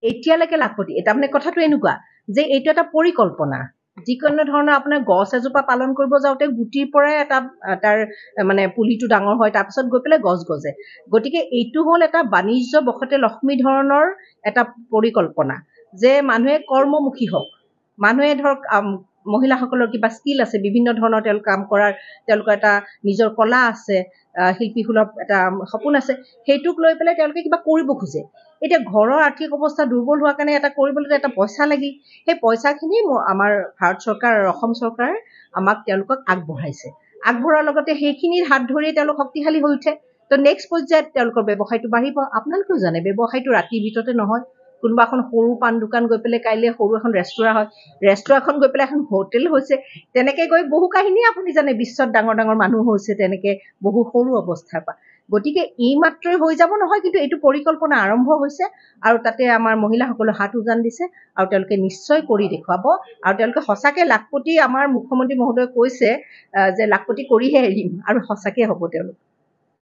এতিয়ালৈকে লাখপতি তাৰমানে কথাটো এনেকুৱা যে এইটো এটা পৰিকল্পনা যিকোনো ধৰণৰ আপোনাৰ গছ এজোপা পালন কৰিব যাওঁতে গুটিৰ পৰাই এটা তাৰ মানে পুলিটো ডাঙৰ হয় তাৰপিছত গৈ পেলাই গছ গজে গতিকে এইটো হ'ল এটা বাণিজ্য বশতে লক্ষ্মী ধৰণৰ এটা পৰিকল্পনা যে মানুহে কৰ্মমুখী হওক মানুহে ধৰক মহিলাসকলৰ কিবা স্কিল আছে বিভিন্ন ধৰণৰ তেওঁলোক কাম কৰাৰ তেওঁলোকৰ এটা নিজৰ কলা আছে শিল্পী সুলভ এটা সপোন আছে সেইটোক লৈ পেলাই তেওঁলোকে কিবা কৰিব খোজে এতিয়া ঘৰৰ আৰ্থিক অৱস্থা দুৰ্বল হোৱাৰ কাৰণে এটা কৰিবলৈ এটা পইচা লাগিল সেই পইচাখিনি আমাৰ ভাৰত চৰকাৰ আৰু অসম চৰকাৰে আমাক তেওঁলোকক আগবঢ়াৰ লগতে সেইখিনিৰ হাত ধৰিয়ে তেওঁলোক শক্তিশালী হৈ উঠে তো নেক্সট পৰ্যায়ত তেওঁলোকৰ ব্যৱসায়টো বাঢ়িব আপোনালোকেও জানে ব্যৱসায়টো ৰাতিৰ ভিতৰতে নহয় কোনোবা এখন সৰু পাণ দোকান গৈ পেলাই কাইলৈ সৰু এখন ৰেষ্টুৰাঁ হয় ৰেষ্টুৰাঁখন গৈ পেলাই এখন হোটেল হৈছে তেনেকৈ গৈ বহু কাহিনী আপুনি জানে বিশ্বত ডাঙৰ ডাঙৰ মানুহ হৈছে তেনেকৈ বহু সৰু অৱস্থাৰ পৰা গতিকে এই মাত্ৰই হৈ যাব নহয় কিন্তু এইটো পৰিকল্পনা আৰম্ভ হৈছে আৰু তাতে আমাৰ মহিলাসকলে হাত উজান দিছে আৰু তেওঁলোকে নিশ্চয় কৰি দেখুৱাব আৰু তেওঁলোকে সঁচাকৈ লাখপতি আমাৰ মুখ্যমন্ত্ৰী মহোদয়ে কৈছে যে লাখপতি কৰিহে এৰিম আৰু সঁচাকৈ হ'ব তেওঁলোক